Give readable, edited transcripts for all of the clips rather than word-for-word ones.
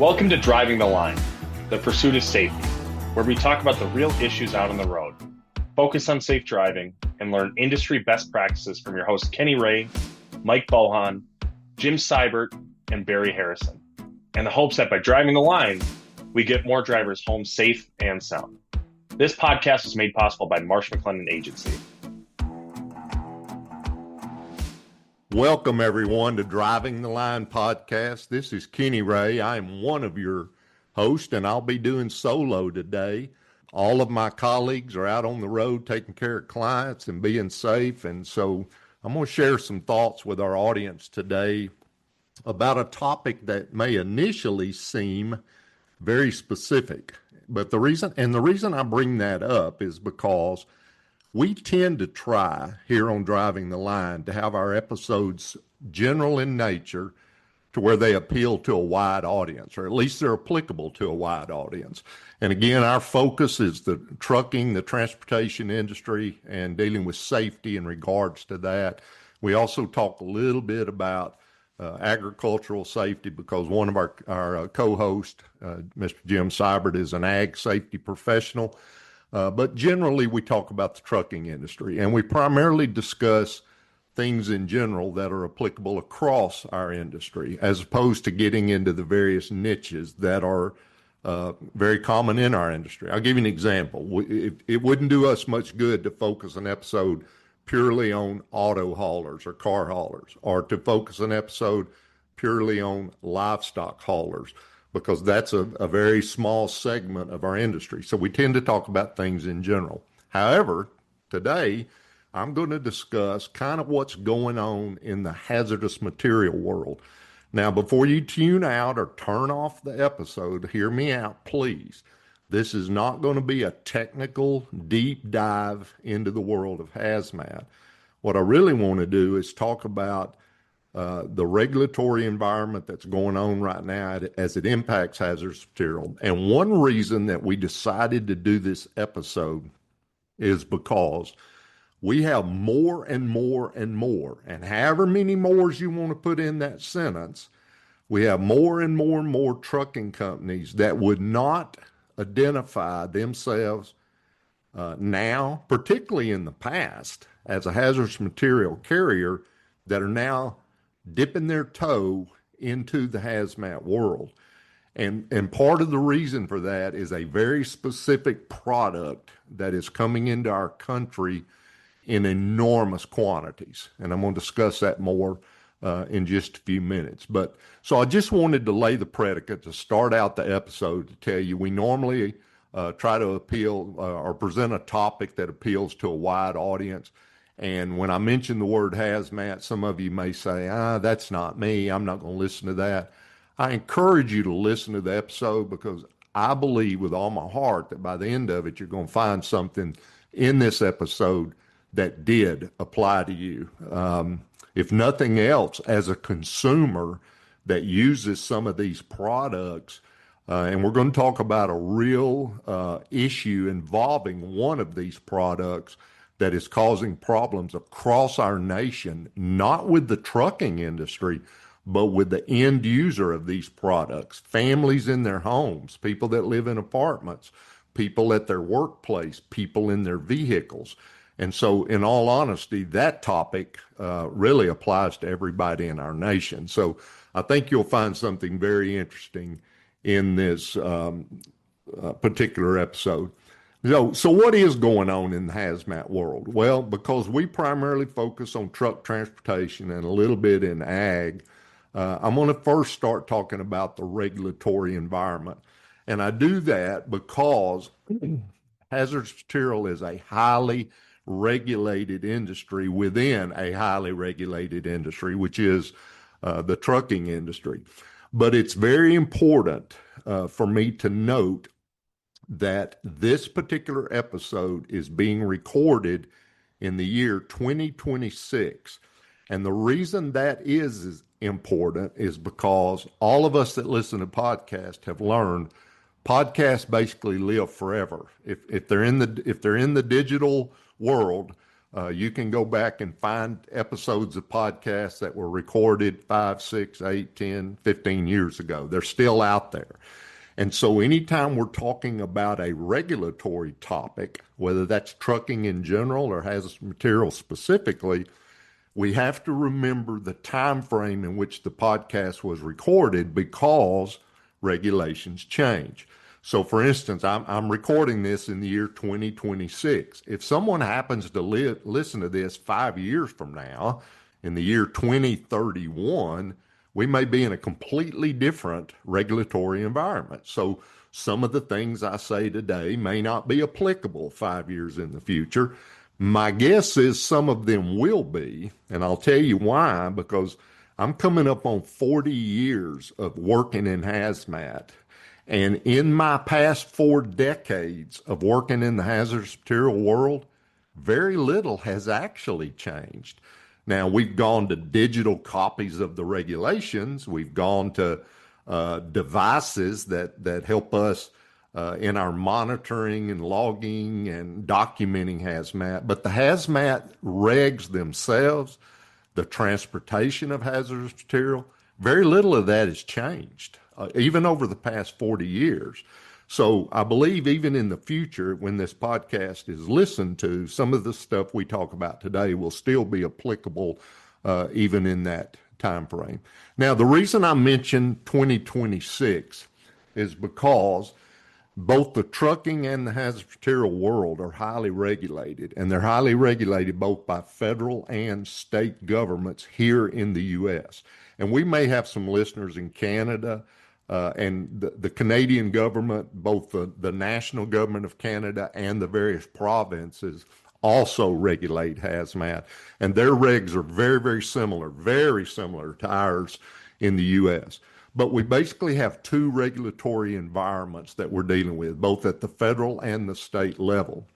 Welcome to Driving the Line, the pursuit of safety, where we talk about the real issues out on the road, focus on safe driving, and learn industry best practices from your hosts Kenny Ray, Mike Bohan, Jim Seibert, and Barry Harrison, and the hopes that by driving the line, we get more drivers home safe and sound. This podcast is made possible by Marsh McLennan Agency. Welcome, everyone, to Driving the Line podcast. This is Kenny Ray. I am one of your hosts, and I'll be doing solo today. All of my colleagues are out on the road taking care of clients and being safe, and so I'm going to share some thoughts with our audience today about a topic that may initially seem very specific. But the reason I bring that up is because we tend to try here on Driving the Line to have our episodes general in nature to where they appeal to a wide audience, or at least they're applicable to a wide audience. And again, our focus is the trucking, the transportation industry, and dealing with safety in regards to that. We also talk a little bit about agricultural safety because one of our co-hosts, Mr. Jim Seibert, is an ag safety professional. But generally, we talk about the trucking industry, and we primarily discuss things in general that are applicable across our industry, as opposed to getting into the various niches that are very common in our industry. I'll give you an example. It wouldn't do us much good to focus an episode purely on auto haulers or car haulers, or to focus an episode purely on livestock haulers, because that's a very small segment of our industry. So we tend to talk about things in general. However, today, I'm going to discuss kind of what's going on in the hazardous material world. Now, before you tune out or turn off the episode, hear me out, please. This is not going to be a technical deep dive into the world of hazmat. What I really want to do is talk about the regulatory environment that's going on right now as it impacts hazardous material. And one reason that we decided to do this episode is because we have more and more and more, and however many mores you want to put in that sentence, we have more and more and more trucking companies that would not identify themselves now, particularly in the past, as a hazardous material carrier, that are now dipping their toe into the hazmat world. And part of the reason for that is a very specific product that is coming into our country in enormous quantities. And I'm going to discuss that more in just a few minutes. But so I just wanted to lay the predicate to start out the episode to tell you we normally try to appeal or present a topic that appeals to a wide audience. And when I mention the word hazmat, some of you may say, that's not me. I'm not going to listen to that. I encourage you to listen to the episode because I believe with all my heart that by the end of it, you're going to find something in this episode that did apply to you. If nothing else, as a consumer that uses some of these products, and we're going to talk about a real issue involving one of these products that is causing problems across our nation, not with the trucking industry, but with the end user of these products, families in their homes, people that live in apartments, people at their workplace, people in their vehicles. And so, in all honesty, that topic really applies to everybody in our nation. So I think you'll find something very interesting in this particular episode. So what is going on in the hazmat world? Well, because we primarily focus on truck transportation and a little bit in ag, I'm going to first start talking about the regulatory environment. And I do that because hazardous material is a highly regulated industry within a highly regulated industry, which is the trucking industry. But it's very important for me to note that this particular episode is being recorded in the year 2026. And the reason that is important is because all of us that listen to podcasts have learned podcasts basically live forever. If they're in the digital world, You can go back and find episodes of podcasts that were recorded 5, 6, 8, 10, 15 years ago. They're still out there. And so anytime we're talking about a regulatory topic, whether that's trucking in general or hazardous materials specifically, we have to remember the time frame in which the podcast was recorded because regulations change. So, for instance, I'm recording this in the year 2026. If someone happens to listen to this 5 years from now, in the year 2031, we may be in a completely different regulatory environment. So, some of the things I say today may not be applicable 5 years in the future. My guess is some of them will be, and I'll tell you why, because I'm coming up on 40 years of working in hazmat. And in my past 4 decades of working in the hazardous material world, very little has actually changed. Now, we've gone to digital copies of the regulations. We've gone to devices that help us in our monitoring and logging and documenting hazmat. But the hazmat regs themselves, the transportation of hazardous material, very little of that has changed, even over the past 40 years. So I believe even in the future, when this podcast is listened to, some of the stuff we talk about today will still be applicable even in that time frame. Now, the reason I mentioned 2026 is because both the trucking and the hazardous material world are highly regulated, and they're highly regulated both by federal and state governments here in the U.S. And we may have some listeners in Canada, and the Canadian government, both the national government of Canada and the various provinces also regulate hazmat. And their regs are very, very similar to ours in the U.S. But we basically have 2 regulatory environments that we're dealing with, both at the federal and the state level.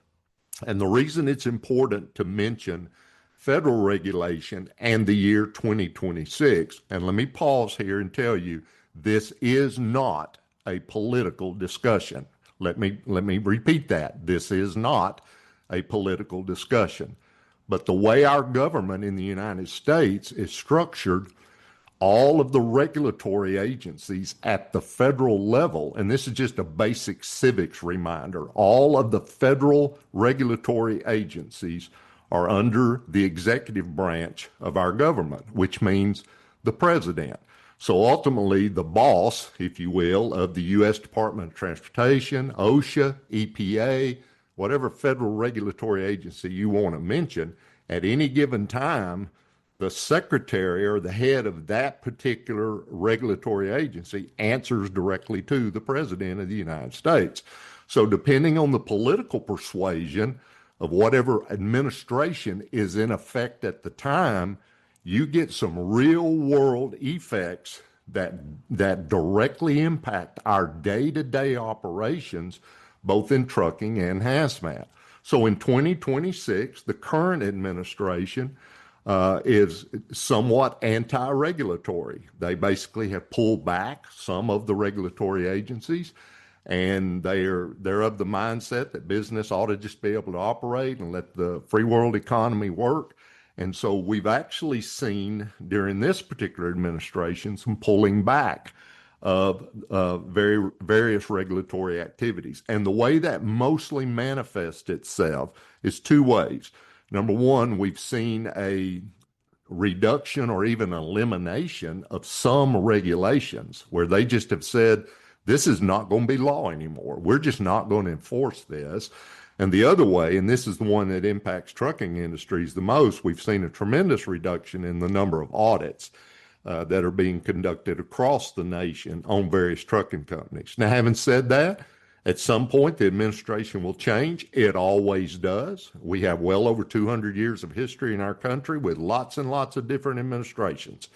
And the reason it's important to mention federal regulation and the year 2026, and let me pause here and tell you, this is not a political discussion. Let me repeat that. This is not a political discussion. But the way our government in the United States is structured, all of the regulatory agencies at the federal level, and this is just a basic civics reminder, all of the federal regulatory agencies are under the executive branch of our government, which means the president. So ultimately, the boss, if you will, of the U.S. Department of Transportation, OSHA, EPA, whatever federal regulatory agency you want to mention, at any given time, the secretary or the head of that particular regulatory agency answers directly to the president of the United States. So depending on the political persuasion of whatever administration is in effect at the time, you get some real world effects that directly impact our day-to-day operations, both in trucking and hazmat. So in 2026, the current administration is somewhat anti-regulatory. They basically have pulled back some of the regulatory agencies, and they're of the mindset that business ought to just be able to operate and let the free world economy work. And so we've actually seen during this particular administration some pulling back of various regulatory activities. And the way that mostly manifests itself is 2 ways. Number one, we've seen a reduction or even elimination of some regulations where they just have said, this is not going to be law anymore. We're just not going to enforce this. And the other way, and this is the one that impacts trucking industries the most, we've seen a tremendous reduction in the number of audits that are being conducted across the nation on various trucking companies. Now, having said that, at some point, the administration will change. It always does. We have well over 200 years of history in our country with lots and lots of different administrations.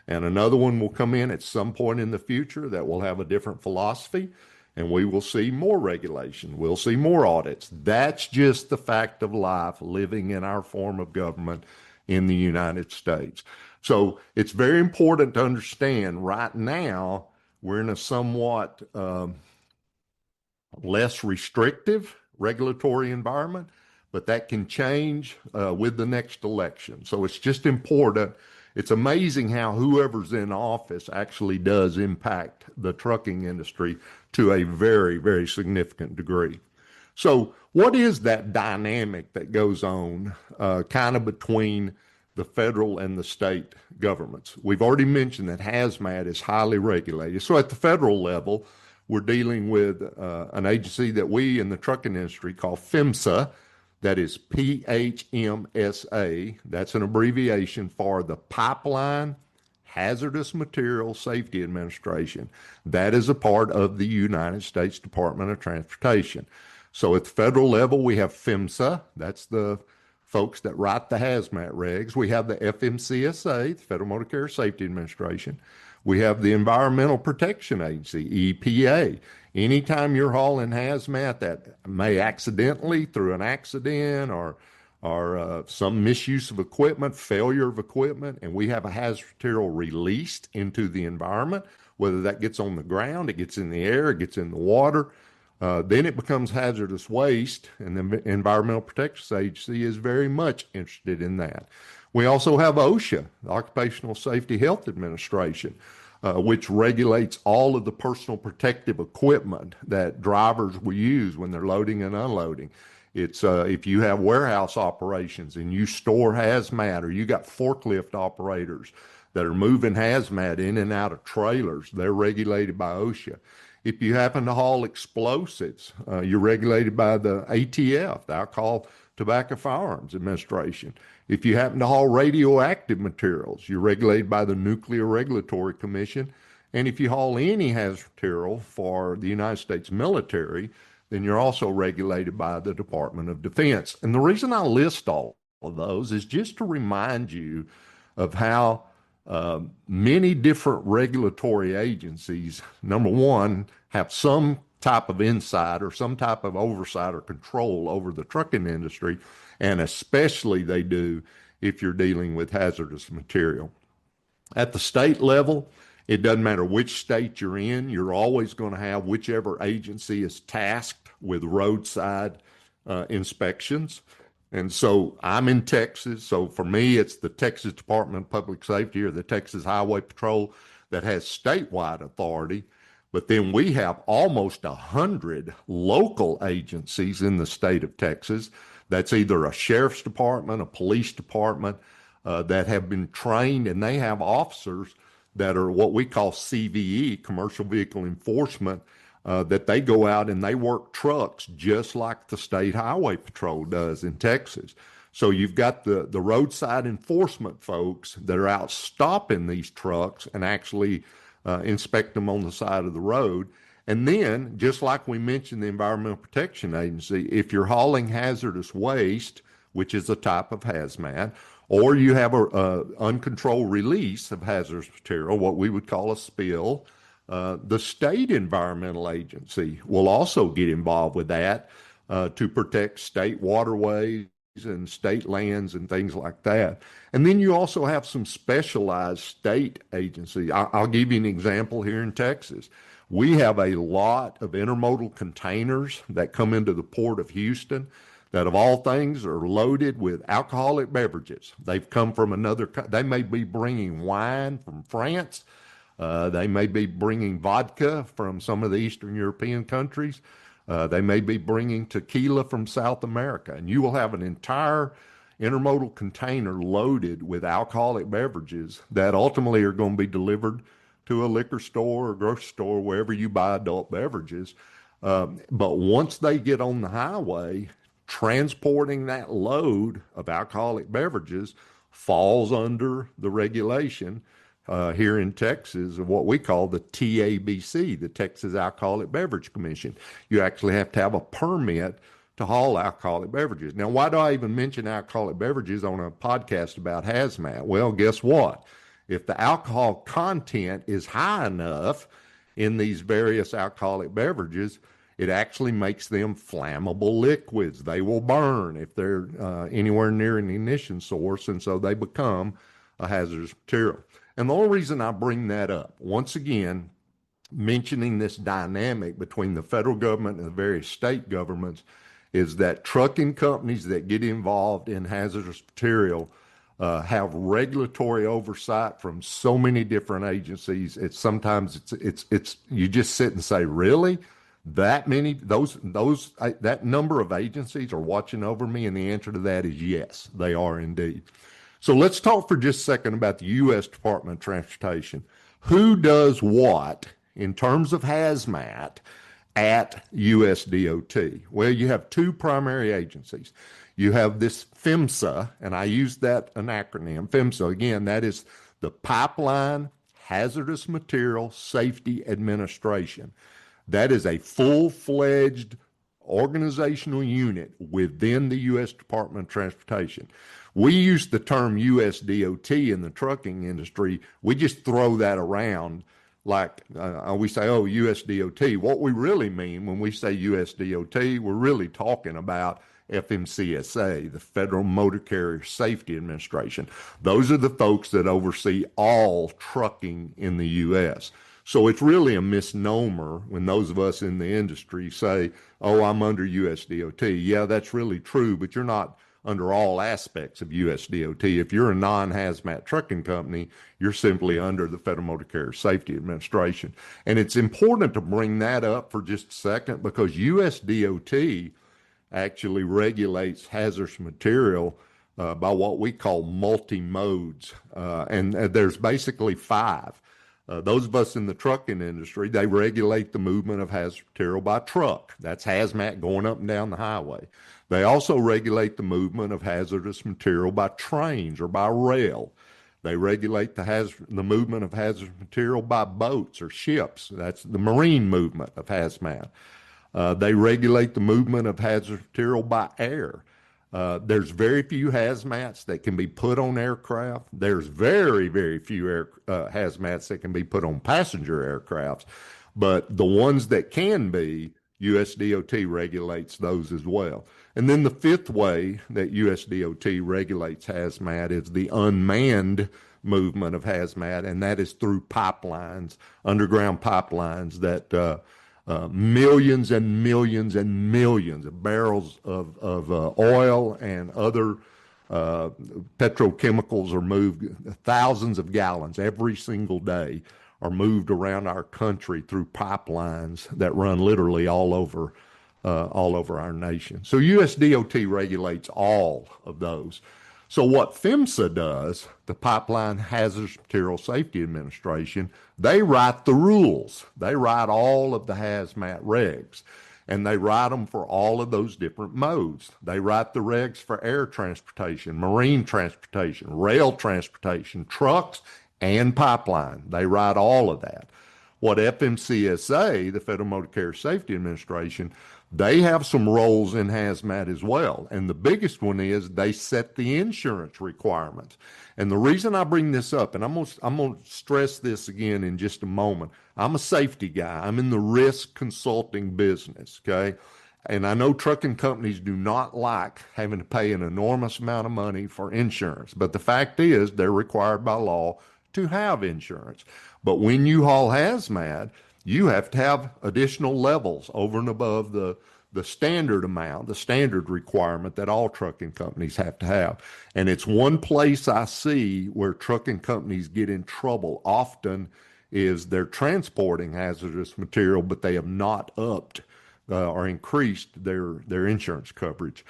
And another one will come in at some point in the future that will have a different philosophy, and we will see more regulation. We'll see more audits. That's just the fact of life living in our form of government in the United States. So it's very important to understand right now we're in a somewhat less restrictive regulatory environment, but that can change with the next election. So it's just important. It's amazing how whoever's in office actually does impact the trucking industry to a very, very significant degree. So what is that dynamic that goes on kind of between the federal and the state governments? We've already mentioned that hazmat is highly regulated. So at the federal level, we're dealing with an agency that we in the trucking industry call PHMSA. That is PHMSA. That's an abbreviation for the Pipeline Hazardous Materials Safety Administration. That is a part of the United States Department of Transportation. So at the federal level, we have PHMSA. That's the folks that write the hazmat regs. We have the FMCSA, the Federal Motor Carrier Safety Administration. We have the Environmental Protection Agency, EPA. Anytime you're hauling hazmat that may accidentally, through an accident or some misuse of equipment, failure of equipment, and we have a hazardous material released into the environment, whether that gets on the ground, it gets in the air, it gets in the water, then it becomes hazardous waste, and the Environmental Protection Agency is very much interested in that. We also have OSHA, the Occupational Safety Health Administration, which regulates all of the personal protective equipment that drivers will use when they're loading and unloading. It's if you have warehouse operations and you store hazmat, or you got forklift operators that are moving hazmat in and out of trailers, they're regulated by OSHA. If you happen to haul explosives, you're regulated by the ATF, the Alcohol, Tobacco, Firearms Administration. If you happen to haul radioactive materials, you're regulated by the Nuclear Regulatory Commission. And if you haul any hazardous material for the United States military, then you're also regulated by the Department of Defense. And the reason I list all of those is just to remind you of how many different regulatory agencies, number one, have some type of insight or some type of oversight or control over the trucking industry, and especially they do if you're dealing with hazardous material. At the state level, it doesn't matter which state you're in, you're always going to have whichever agency is tasked with roadside inspections. And so I'm in Texas, so for me, it's the Texas Department of Public Safety or the Texas Highway Patrol that has statewide authority. But then we have almost 100 local agencies in the state of Texas. That's either a sheriff's department, a police department that have been trained, and they have officers that are what we call CVE, Commercial Vehicle Enforcement, that they go out and they work trucks just like the State Highway Patrol does in Texas. So you've got the roadside enforcement folks that are out stopping these trucks and actually inspect them on the side of the road. And then, just like we mentioned the Environmental Protection Agency, if you're hauling hazardous waste, which is a type of hazmat, or you have a uncontrolled release of hazardous material, what we would call a spill, the state environmental agency will also get involved with that to protect state waterways and state lands and things like that. And then you also have some specialized state agencies. I'll give you an example here in Texas. We have a lot of intermodal containers that come into the port of Houston that of all things are loaded with alcoholic beverages. They've come from they may be bringing wine from France. They may be bringing vodka from some of the Eastern European countries. They may be bringing tequila from South America. And you will have an entire intermodal container loaded with alcoholic beverages that ultimately are going to be delivered to a liquor store or grocery store, wherever you buy adult beverages. But once they get on the highway, transporting that load of alcoholic beverages falls under the regulation here in Texas of what we call the TABC, the Texas Alcoholic Beverage Commission. You actually have to have a permit to haul alcoholic beverages. Now, why do I even mention alcoholic beverages on a podcast about hazmat? Well, guess what? If the alcohol content is high enough in these various alcoholic beverages, it actually makes them flammable liquids. They will burn if they're anywhere near an ignition source, and so they become a hazardous material. And the only reason I bring that up, once again, mentioning this dynamic between the federal government and the various state governments, is that trucking companies that get involved in hazardous material have regulatory oversight from so many different agencies. It's sometimes it's you just sit and say, really? That many that number of agencies are watching over me, and the answer to that is yes, they are indeed. So let's talk for just a second about the U.S. Department of Transportation. Who does what in terms of hazmat at U.S. DOT? Well, you have two primary agencies. You have this PHMSA, and I use that an acronym. PHMSA, again, that is the Pipeline Hazardous Material Safety Administration. That is a full-fledged organizational unit within the U.S. Department of Transportation. We use the term U.S. DOT in the trucking industry. We just throw that around like we say, oh, U.S. DOT. What we really mean when we say U.S. DOT, we're really talking about FMCSA, the Federal Motor Carrier Safety Administration. Those are the folks that oversee all trucking in the U.S. So it's really a misnomer when those of us in the industry say, oh, I'm under U.S. DOT. Yeah, that's really true, but you're not under all aspects of U.S. DOT. If you're a non-hazmat trucking company, you're simply under the Federal Motor Carrier Safety Administration. And it's important to bring that up for just a second because U.S. DOT actually regulates hazardous material by what we call multi-modes. And there's basically five. Those of us in the trucking industry, they regulate the movement of hazardous material by truck. That's hazmat going up and down the highway. They also regulate the movement of hazardous material by trains or by rail. They regulate the movement of hazardous material by boats or ships. That's the marine movement of hazmat. They regulate the movement of hazardous material by air. There's very few hazmats that can be put on aircraft. There's very, very few hazmats that can be put on passenger aircrafts. But the ones that can be, U.S. DOT regulates those as well. And then the fifth way that U.S. DOT regulates hazmat is the unmanned movement of hazmat, and that is through pipelines, underground pipelines that millions and millions and millions of barrels of oil and other petrochemicals are moved. Thousands of gallons every single day are moved around our country through pipelines that run literally all over our nation. So U.S. DOT regulates all of those. So what PHMSA does, the Pipeline Hazardous Material Safety Administration, they write the rules. They write all of the hazmat regs, and they write them for all of those different modes. They write the regs for air transportation, marine transportation, rail transportation, trucks, and pipeline. They write all of that. What FMCSA, the Federal Motor Carrier Safety Administration, they have some roles in hazmat as well. And the biggest one is they set the insurance requirements. And the reason I bring this up, and I'm going to stress this again in just a moment, I'm a safety guy. I'm in the risk consulting business, okay? And I know trucking companies do not like having to pay an enormous amount of money for insurance. But the fact is they're required by law to have insurance. But when you haul hazmat, you have to have additional levels over and above the standard amount, the standard requirement that all trucking companies have to have. And it's one place I see where trucking companies get in trouble often is they're transporting hazardous material, but they have not upped or increased their insurance coverage.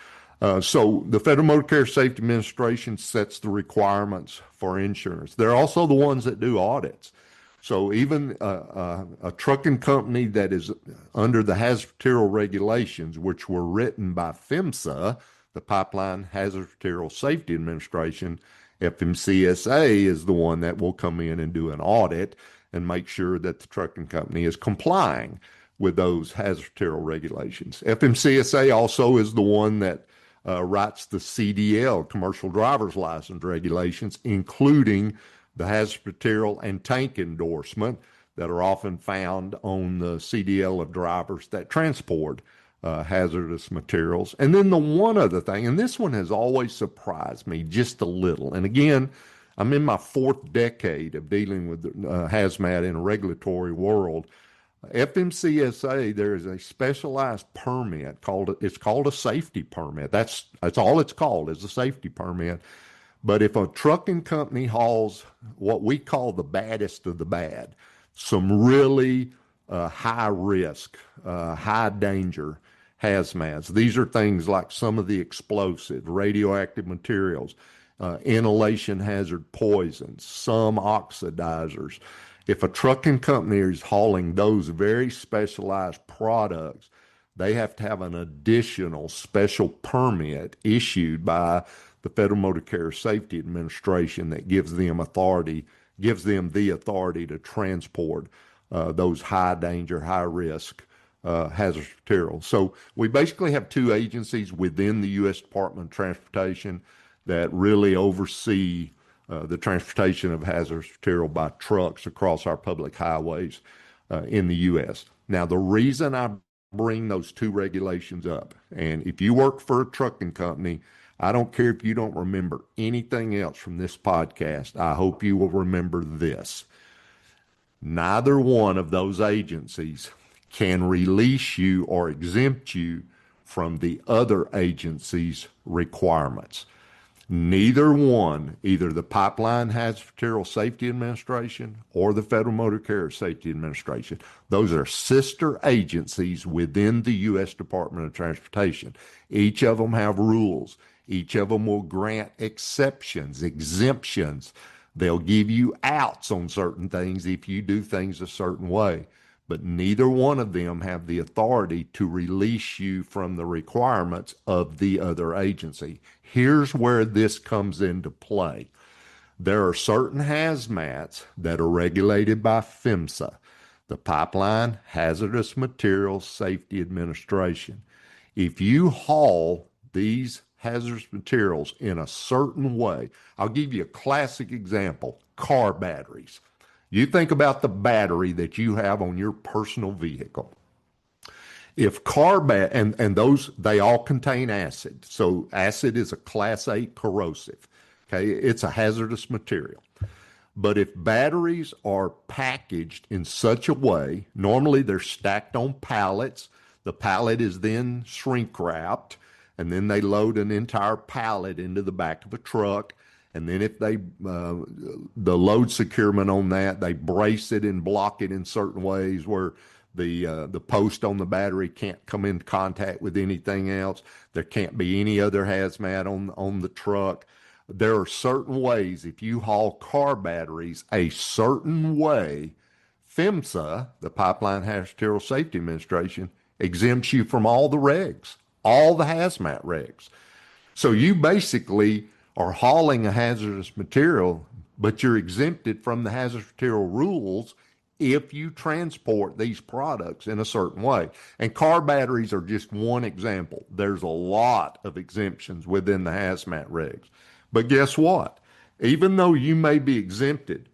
So the Federal Motor Carrier Safety Administration sets the requirements for insurance. They're also the ones that do audits. So even a trucking company that is under the hazardous material regulations, which were written by PHMSA, the Pipeline Hazardous Material Safety Administration, FMCSA is the one that will come in and do an audit and make sure that the trucking company is complying with those hazardous material regulations. FMCSA also is the one that writes the CDL, Commercial Driver's License Regulations, including the hazardous material and tank endorsement that are often found on the CDL of drivers that transport hazardous materials. And then the one other thing, and this one has always surprised me just a little, and again, I'm in my fourth decade of dealing with hazmat in a regulatory world. FMCSA, there is a specialized permit it's called a safety permit. That's all it's called, is a safety permit. But if a trucking company hauls what we call the baddest of the bad, some really high risk, high danger hazmats, these are things like some of the explosive, radioactive materials, inhalation hazard poisons, some oxidizers. If a trucking company is hauling those very specialized products, they have to have an additional special permit issued by the Federal Motor Carrier Safety Administration that gives them the authority to transport those high danger, high risk hazardous materials. So we basically have two agencies within the U.S. Department of Transportation that really oversee the transportation of hazardous material by trucks across our public highways in the U.S. Now, the reason I bring those two regulations up, and if you work for a trucking company, I don't care if you don't remember anything else from this podcast, I hope you will remember this. Neither one of those agencies can release you or exempt you from the other agency's requirements. Neither one, either the Pipeline Hazardous Materials Safety Administration or the Federal Motor Carrier Safety Administration, those are sister agencies within the U.S. Department of Transportation. Each of them have rules. Each of them will grant exceptions, exemptions. They'll give you outs on certain things if you do things a certain way. But neither one of them have the authority to release you from the requirements of the other agency. Here's where this comes into play. There are certain hazmats that are regulated by PHMSA, the Pipeline Hazardous Materials Safety Administration. If you haul these hazardous materials in a certain way, I'll give you a classic example, car batteries. You think about the battery that you have on your personal vehicle. If and those, they all contain acid. So acid is a class 8 corrosive. Okay, it's a hazardous material. But if batteries are packaged in such a way, normally they're stacked on pallets. The pallet is then shrink wrapped, and then they load an entire pallet into the back of a truck. And then if they, the load securement on that, they brace it and block it in certain ways where the post on the battery can't come into contact with anything else. There can't be any other hazmat on the truck. There are certain ways, if you haul car batteries a certain way, PHMSA, the Pipeline Hazardous Materials Safety Administration, exempts you from all the regs, all the hazmat regs. So you basically are hauling a hazardous material, but you're exempted from the hazardous material rules if you transport these products in a certain way. And car batteries are just one example. There's a lot of exemptions within the hazmat regs. But guess what? Even though you may be exempted,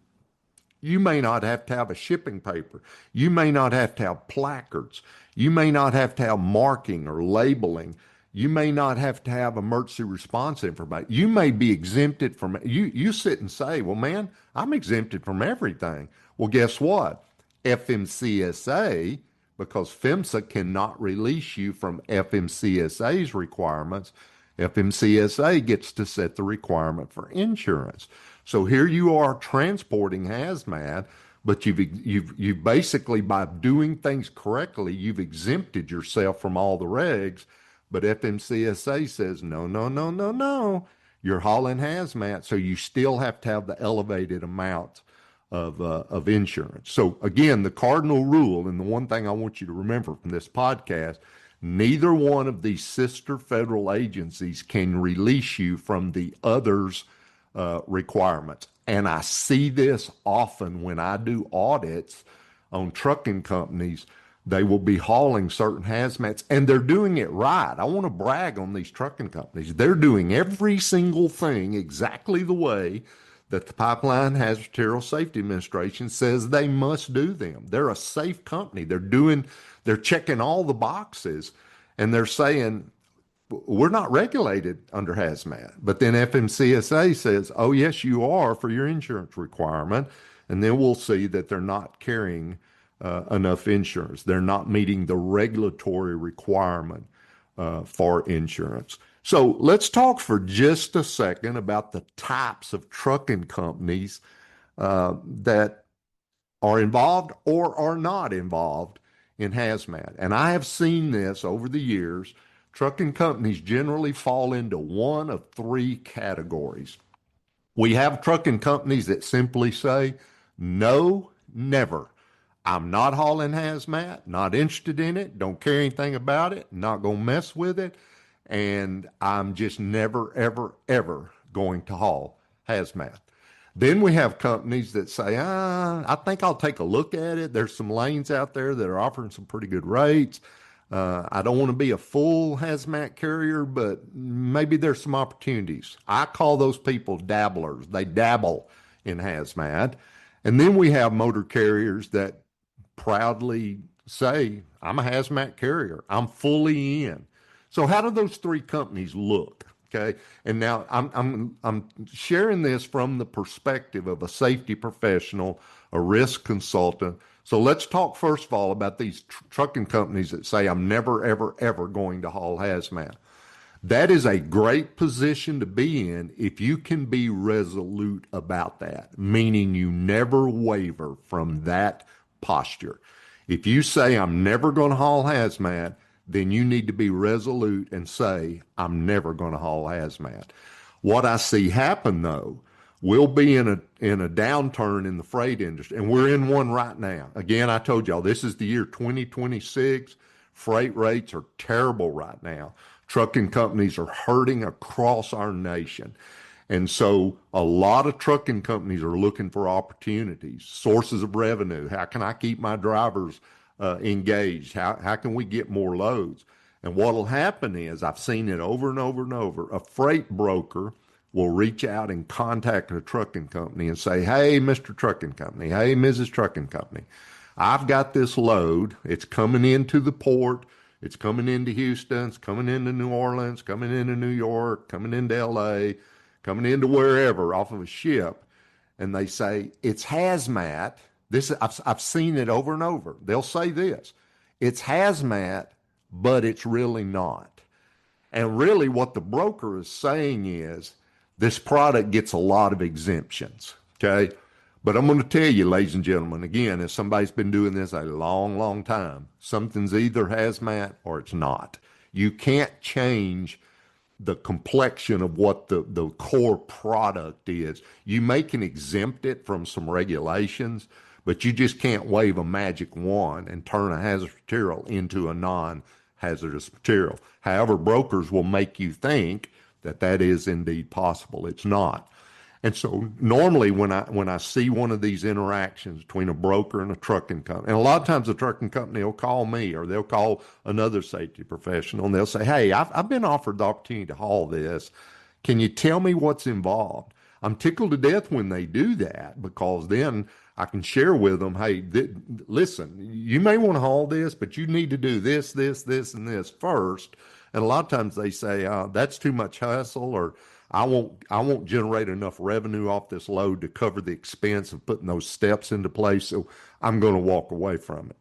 you may not have to have a shipping paper. You may not have to have placards. You may not have to have marking or labeling. You may not have to have emergency response information. You may be exempted from, you sit and say, well, man, I'm exempted from everything. Well, guess what? FMCSA, because PHMSA cannot release you from FMCSA's requirements, FMCSA gets to set the requirement for insurance. So here you are transporting hazmat, but you've basically, by doing things correctly, you've exempted yourself from all the regs. But FMCSA says, no, no, no, no, no. You're hauling hazmat, so you still have to have the elevated amount of insurance. So again, the cardinal rule, and the one thing I want you to remember from this podcast, neither one of these sister federal agencies can release you from the other's requirements. And I see this often when I do audits on trucking companies. They will be hauling certain hazmats, and they're doing it right. I want to brag on these trucking companies. They're doing every single thing exactly the way that the Pipeline Hazardous Materials Safety Administration says they must do them. They're a safe company. They're checking all the boxes, and they're saying, we're not regulated under hazmat. But then FMCSA says, oh, yes, you are for your insurance requirement. And then we'll see that they're not carrying enough insurance. They're not meeting the regulatory requirement for insurance. So let's talk for just a second about the types of trucking companies that are involved or are not involved in hazmat. And I have seen this over the years. Trucking companies generally fall into one of three categories. We have trucking companies that simply say, no, never. I'm not hauling hazmat, not interested in it, don't care anything about it, not going to mess with it, and I'm just never, ever, ever going to haul hazmat. Then we have companies that say, I think I'll take a look at it. There's some lanes out there that are offering some pretty good rates. I don't want to be a full hazmat carrier, but maybe there's some opportunities. I call those people dabblers. They dabble in hazmat. And then we have motor carriers that proudly say, I'm a hazmat carrier. I'm fully in. So how do those three companies look? Okay. And now I'm sharing this from the perspective of a safety professional, a risk consultant. So let's talk first of all about these trucking companies that say, I'm never, ever, ever going to haul hazmat. That is a great position to be in if you can be resolute about that, meaning you never waver from that posture. If you say, I'm never going to haul hazmat, then you need to be resolute and say, I'm never going to haul hazmat. What I see happen, though, we'll be in a downturn in the freight industry, and we're in one right now. Again, I told y'all, this is the year 2026. Freight rates are terrible right now. Trucking companies are hurting across our nation. And so a lot of trucking companies are looking for opportunities, sources of revenue. How can I keep my drivers engaged? How can we get more loads? And what will happen is, I've seen it over and over and over, a freight broker will reach out and contact a trucking company and say, hey, Mr. Trucking Company, hey, Mrs. Trucking Company, I've got this load. It's coming into the port. It's coming into Houston. It's coming into New Orleans, coming into New York, coming into LA, coming into wherever off of a ship. And they say, it's hazmat. I've seen it over and over. They'll say this, it's hazmat, but it's really not. And really what the broker is saying is, this product gets a lot of exemptions, okay? But I'm going to tell you, ladies and gentlemen, again, as somebody's been doing this a long, long time, something's either hazmat or it's not. You can't change the complexion of what the core product is. You can exempt it from some regulations, but you just can't wave a magic wand and turn a hazardous material into a non-hazardous material. However, brokers will make you think that that is indeed possible. It's not. And so normally when I see one of these interactions between a broker and a trucking company, and a lot of times the trucking company will call me or they'll call another safety professional and they'll say, hey, I've been offered the opportunity to haul this. Can you tell me what's involved? I'm tickled to death when they do that, because then I can share with them, hey, listen, you may want to haul this, but you need to do this, this, this, and this first. And a lot of times they say, that's too much hassle, or I won't generate enough revenue off this load to cover the expense of putting those steps into place, so I'm going to walk away from it.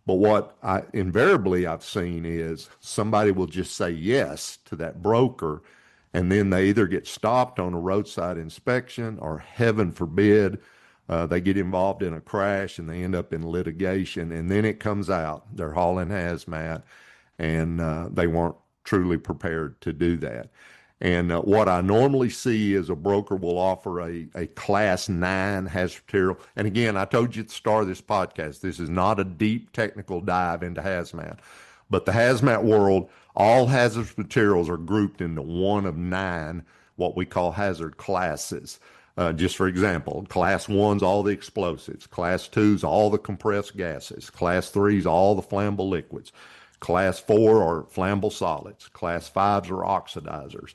But what invariably I've seen is somebody will just say yes to that broker, and then they either get stopped on a roadside inspection, or heaven forbid, they get involved in a crash and they end up in litigation, and then it comes out they're hauling hazmat, and they weren't truly prepared to do that. And what I normally see is a broker will offer a class 9 hazardous material. And again, I told you at the start of this podcast, this is not a deep technical dive into hazmat. But the hazmat world, all hazardous materials are grouped into one of 9, what we call hazard classes. Just for example, class 1's all the explosives. Class 2's all the compressed gases. Class 3's all the flammable liquids. Class 4 are flammable solids. Class 5s are oxidizers.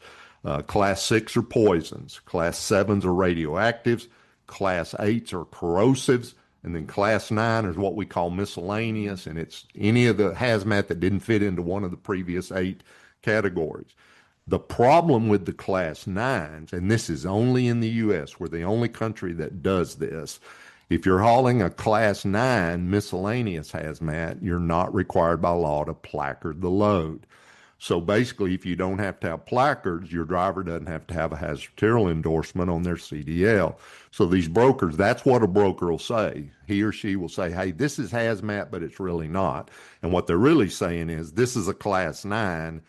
Class 6 are poisons. Class 7s are radioactives. Class 8s are corrosives. And then Class 9 is what we call miscellaneous, and it's any of the hazmat that didn't fit into one of the previous 8 categories. The problem with the Class 9s, and this is only in the U.S., we're the only country that does this, If you're hauling a Class 9 miscellaneous hazmat, you're not required by law to placard the load. So basically, if you don't have to have placards, your driver doesn't have to have a hazardous material endorsement on their CDL. So these brokers, that's what a broker will say. He or she will say, hey, this is hazmat, but it's really not. And what they're really saying is, this is a Class 9,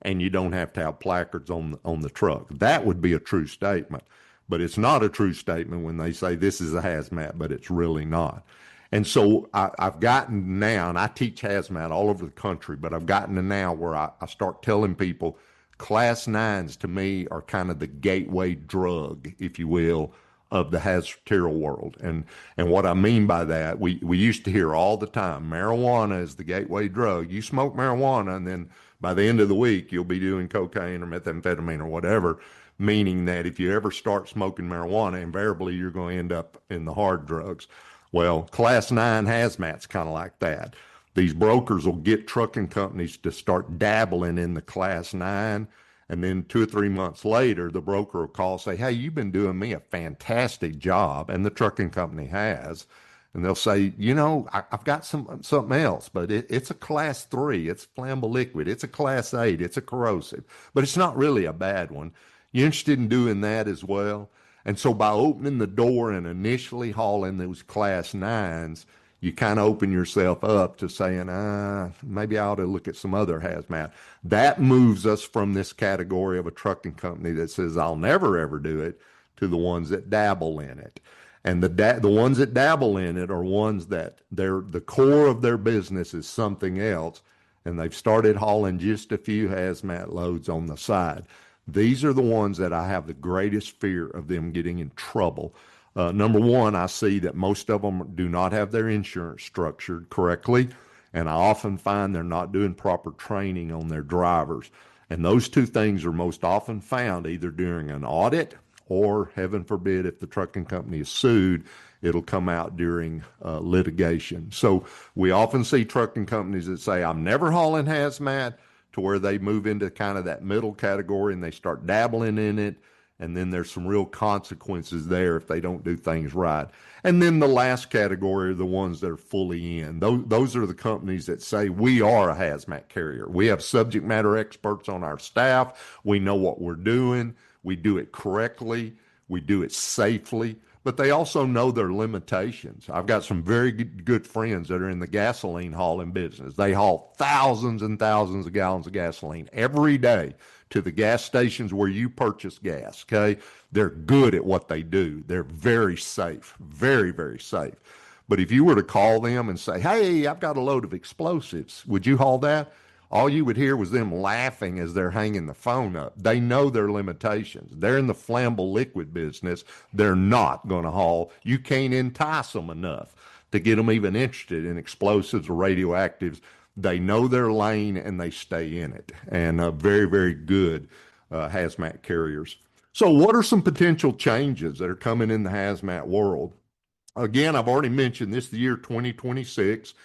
and you don't have to have placards on the truck. That would be a true statement. But it's not a true statement when they say this is a hazmat, but it's really not. And so I've gotten now, and I teach hazmat all over the country, but I've gotten to now where I start telling people Class 9s to me are kind of the gateway drug, if you will, of the hazardous material world. And what I mean by that, we used to hear all the time, marijuana is the gateway drug. You smoke marijuana, and then by the end of the week, you'll be doing cocaine or methamphetamine or whatever, meaning that if you ever start smoking marijuana, invariably you're going to end up in the hard drugs. Well, Class 9 hazmat's kind of like that. These brokers will get trucking companies to start dabbling in the Class 9, and then 2 or 3 months later, the broker will call and say, hey, you've been doing me a fantastic job, and the trucking company has. And they'll say, you know, I've got something else, but it's a Class 3, it's flammable liquid, it's a Class 8, it's a corrosive, but it's not really a bad one. You interested in doing that as well? And so by opening the door and initially hauling those Class 9s, you kind of open yourself up to saying, maybe I ought to look at some other hazmat. That moves us from this category of a trucking company that says, I'll never, ever do it, to the ones that dabble in it. And the ones that dabble in it are ones that the core of their business is something else, and they've started hauling just a few hazmat loads on the side. These are the ones that I have the greatest fear of them getting in trouble. Number one, I see that most of them do not have their insurance structured correctly, and I often find they're not doing proper training on their drivers. And those two things are most often found either during an audit or, heaven forbid, if the trucking company is sued, it'll come out during litigation. So we often see trucking companies that say, I'm never hauling hazmat, to where they move into kind of that middle category and they start dabbling in it. And then there's some real consequences there if they don't do things right. And then the last category are the ones that are fully in. Those are the companies that say, we are a hazmat carrier. We have subject matter experts on our staff. We know what we're doing. We do it correctly. We do it safely. But they also know their limitations. I've got some very good friends that are in the gasoline hauling business. They haul thousands and thousands of gallons of gasoline every day to the gas stations where you purchase gas, okay? They're good at what they do. They're very safe, very, very safe. But if you were to call them and say, hey, I've got a load of explosives, would you haul that? All you would hear was them laughing as they're hanging the phone up. They know their limitations. They're in the flammable liquid business. They're not going to haul. You can't entice them enough to get them even interested in explosives or radioactives. They know their lane and they stay in it. And very, very good hazmat carriers. So what are some potential changes that are coming in the hazmat world? Again, I've already mentioned this is the year 2026.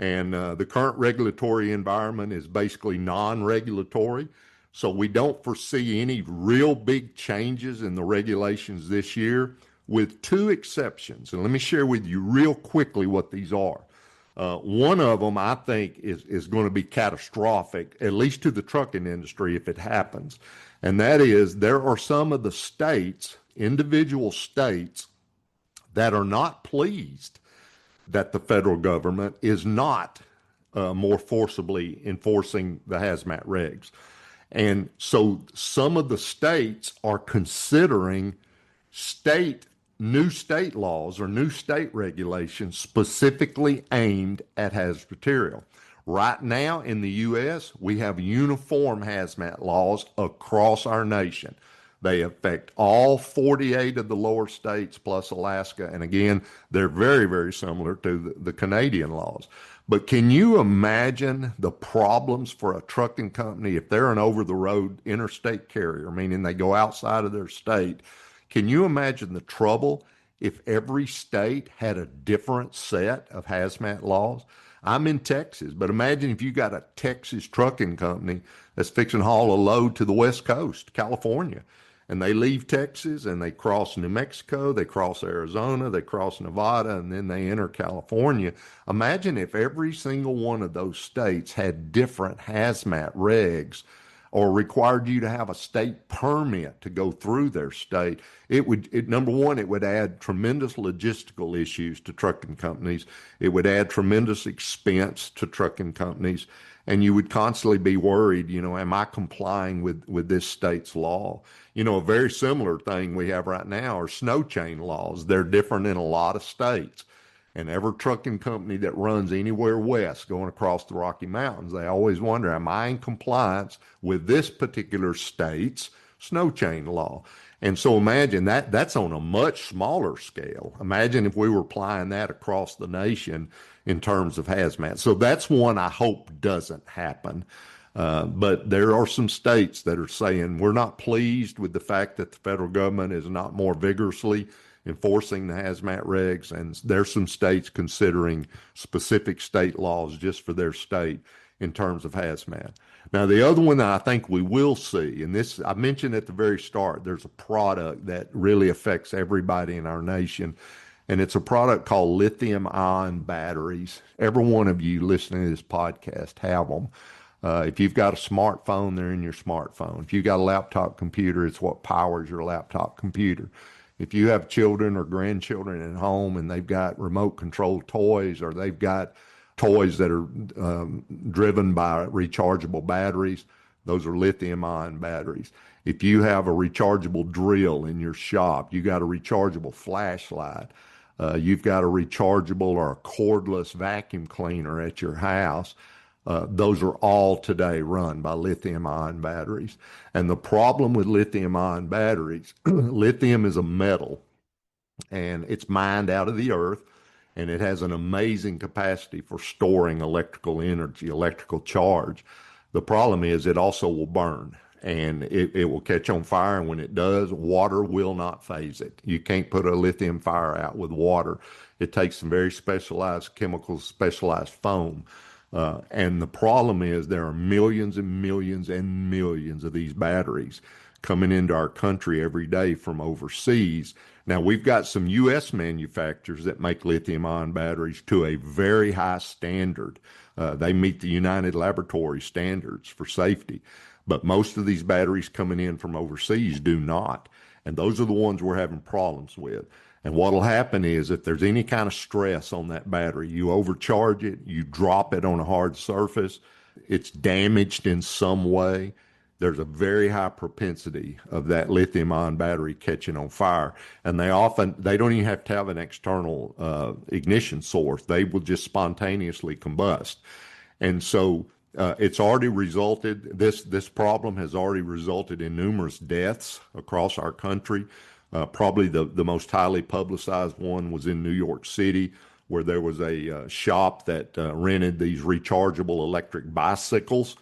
And the current regulatory environment is basically non-regulatory. So we don't foresee any real big changes in the regulations this year, with two exceptions. And let me share with you real quickly what these are. One of them, I think, is going to be catastrophic, at least to the trucking industry if it happens. And that is, there are some of the states, individual states, that are not pleased that the federal government is not more forcibly enforcing the hazmat regs. And so some of the states are considering new state laws or new state regulations specifically aimed at hazardous material. Right now in the U.S., we have uniform hazmat laws across our nation. They affect all 48 of the lower states plus Alaska. And again, they're very, very similar to the Canadian laws. But can you imagine the problems for a trucking company if they're an over-the-road interstate carrier, meaning they go outside of their state? Can you imagine the trouble if every state had a different set of hazmat laws? I'm in Texas, but imagine if you got a Texas trucking company that's fixing to haul a load to the West Coast, California. and they leave Texas and they cross New Mexico, they cross Arizona, they cross Nevada, and then they enter California. Imagine if every single one of those states had different hazmat regs or required you to have a state permit to go through their state. Number one, it would add tremendous logistical issues to trucking companies. It would add tremendous expense to trucking companies. And you would constantly be worried, am I complying with this state's law? A very similar thing we have right now are snow chain laws. They're different in a lot of states. And every trucking company that runs anywhere west going across the Rocky Mountains, they always wonder, am I in compliance with this particular state's snow chain law? And so imagine that's on a much smaller scale. Imagine if we were applying that across the nation in terms of hazmat. So that's one I hope doesn't happen. But there are some states that are saying we're not pleased with the fact that the federal government is not more vigorously enforcing the hazmat regs, and there's some states considering specific state laws just for their state in terms of hazmat. Now, the other one that I think we will see, and this I mentioned at the very start, there's a product that really affects everybody in our nation, and it's a product called lithium-ion batteries. Every one of you listening to this podcast have them. If you've got a smartphone, they're in your smartphone. If you've got a laptop computer, it's what powers your laptop computer. If you have children or grandchildren at home and they've got remote control toys, or they've got toys that are driven by rechargeable batteries, those are lithium-ion batteries. If you have a rechargeable drill in your shop, you got a rechargeable flashlight, you've got a rechargeable or a cordless vacuum cleaner at your house, those are all today run by lithium-ion batteries. And the problem with lithium-ion batteries, lithium is a metal, and it's mined out of the earth, and it has an amazing capacity for storing electrical energy, electrical charge. The problem is it also will burn, and it will catch on fire, and when it does, water will not phase it. You can't put a lithium fire out with water. It takes some very specialized chemicals, specialized foam. And the problem is there are millions and millions and millions of these batteries coming into our country every day from overseas. Now, we've got some U.S. manufacturers that make lithium-ion batteries to a very high standard. They meet the United Laboratory standards for safety. But most of these batteries coming in from overseas do not. And those are the ones we're having problems with. And what will happen is if there's any kind of stress on that battery, you overcharge it, you drop it on a hard surface, it's damaged in some way, there's a very high propensity of that lithium-ion battery catching on fire. And they don't even have to have an external ignition source. They will just spontaneously combust. And so it's already resulted, this problem has already resulted in numerous deaths across our country. Probably the most highly publicized one was in New York City, where there was a shop that rented these rechargeable electric bicycles,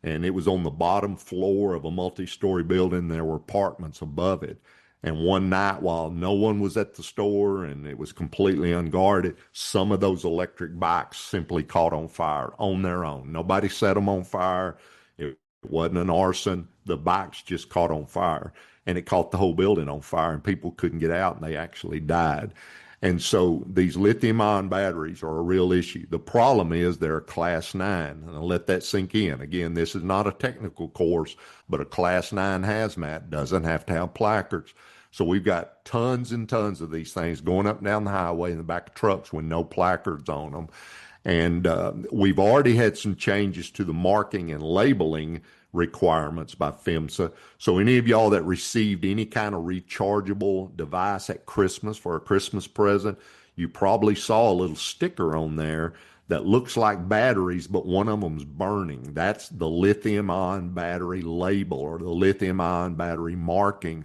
and it was on the bottom floor of a multi-story building. There were apartments above it. And one night, while no one was at the store and it was completely unguarded, some of those electric bikes simply caught on fire on their own. Nobody set them on fire. It wasn't an arson. The bikes just caught on fire. And it caught the whole building on fire, and people couldn't get out, and they actually died. And so these lithium-ion batteries are a real issue. The problem is they're a Class 9, and I'll let that sink in. Again, this is not a technical course, but a Class 9 hazmat doesn't have to have placards. So we've got tons and tons of these things going up and down the highway in the back of trucks with no placards on them. And we've already had some changes to the marking and labeling requirements by PHMSA. So any of y'all that received any kind of rechargeable device at Christmas for a Christmas present, you probably saw a little sticker on there that looks like batteries, but one of them's burning. That's the lithium-ion battery label or the lithium-ion battery marking.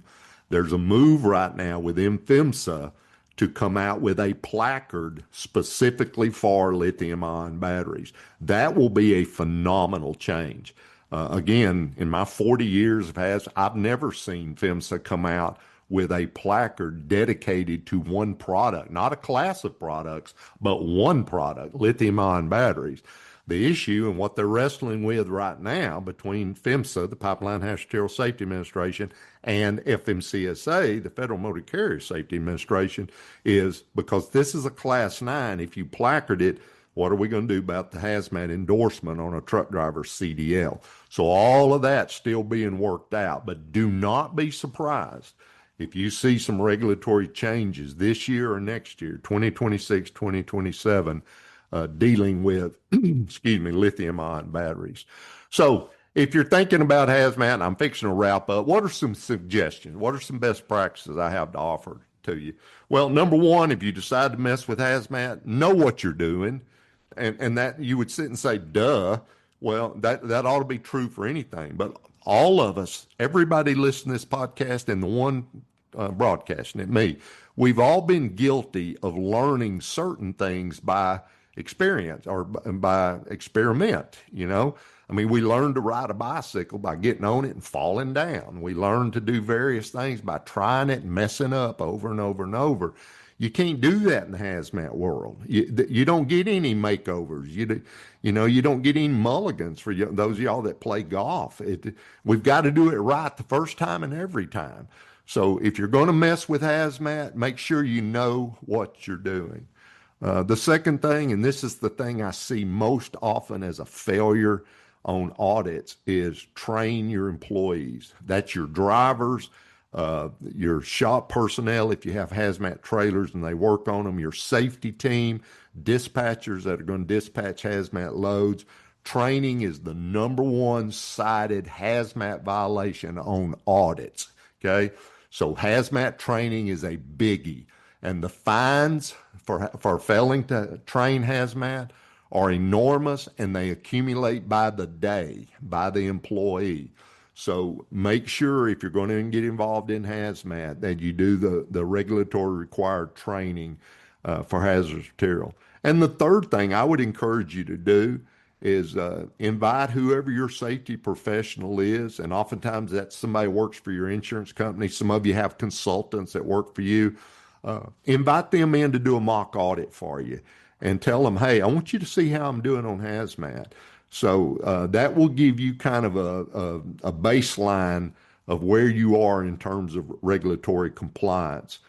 There's a move right now within PHMSA to come out with a placard specifically for lithium-ion batteries. That will be a phenomenal change. Again, in my 40 years of I've never seen PHMSA come out with a placard dedicated to one product, not a class of products, but one product, lithium-ion batteries. The issue and what they're wrestling with right now between PHMSA, the Pipeline Hazardous Materials Safety Administration, and FMCSA, the Federal Motor Carrier Safety Administration, is because this is a Class 9, if you placard it, what are we going to do about the hazmat endorsement on a truck driver's CDL? So all of that's still being worked out, but do not be surprised if you see some regulatory changes this year or next year, 2026, 2027, dealing with, lithium-ion batteries. So if you're thinking about hazmat, and I'm fixing to wrap up, what are some suggestions? What are some best practices I have to offer to you? Well, number one, if you decide to mess with hazmat, know what you're doing. And that you would sit and say, duh. Well, that ought to be true for anything. But all of us, everybody listening to this podcast and the one broadcasting it, me, we've all been guilty of learning certain things by experience or by experiment, you know. I mean, we learned to ride a bicycle by getting on it and falling down. We learned to do various things by trying it and messing up over and over and over. You can't do that in the hazmat world. You don't get any makeovers. You don't get any mulligans for those of y'all that play golf. We've got to do it right the first time and every time. So if you're going to mess with hazmat, make sure you know what you're doing. The second thing, and this is the thing I see most often as a failure on audits, is train your employees. That's your drivers, your shop personnel if you have hazmat trailers and they work on them, your safety team, dispatchers that are going to dispatch hazmat loads. Training is the number one cited hazmat violation on audits, okay? So hazmat training is a biggie, and the fines for failing to train hazmat are enormous, and they accumulate by the day, by the employee. So make sure if you're going to get involved in hazmat that you do the regulatory required training for hazardous material. And the third thing I would encourage you to do is invite whoever your safety professional is, and oftentimes that's somebody who works for your insurance company. Some of you have consultants that work for you. Invite them in to do a mock audit for you and tell them, hey, I want you to see how I'm doing on hazmat. So that will give you kind of a baseline of where you are in terms of regulatory compliance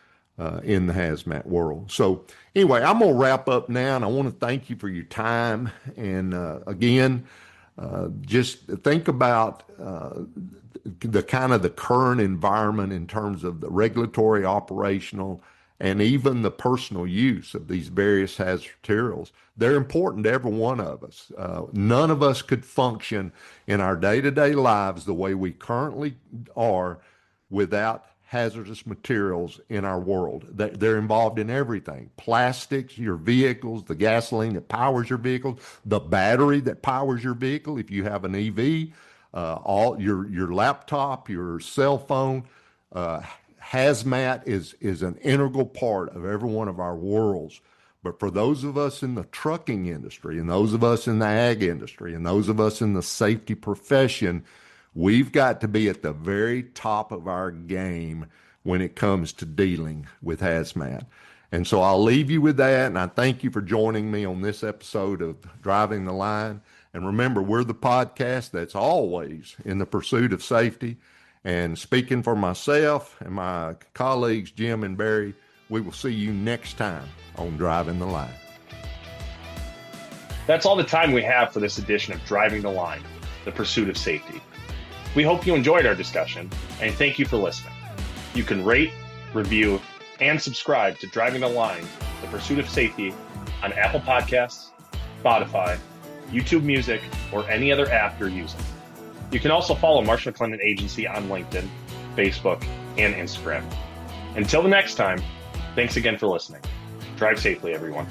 in the hazmat world. So anyway, I'm going to wrap up now, and I want to thank you for your time. And again, just think about the kind of the current environment in terms of the regulatory, operational, and even the personal use of these various hazardous materials. They're important to every one of us. None of us could function in our day-to-day lives the way we currently are without hazardous materials in our world. They're involved in everything. Plastics, your vehicles, the gasoline that powers your vehicle, the battery that powers your vehicle if you have an EV, all your laptop, your cell phone. Hazmat is an integral part of every one of our worlds. But for those of us in the trucking industry, and those of us in the ag industry, and those of us in the safety profession, we've got to be at the very top of our game when it comes to dealing with hazmat. And so I'll leave you with that, and I thank you for joining me on this episode of Driving the Line. And remember, we're the podcast that's always in the pursuit of safety. And speaking for myself and my colleagues, Jim and Barry, we will see you next time on Driving the Line. That's all the time we have for this edition of Driving the Line, the pursuit of safety. We hope you enjoyed our discussion, and thank you for listening. You can rate, review, and subscribe to Driving the Line, the pursuit of safety on Apple Podcasts, Spotify, YouTube Music, or any other app you're using. You can also follow Marsh McLennan Agency on LinkedIn, Facebook, and Instagram. Until the next time, thanks again for listening. Drive safely, everyone.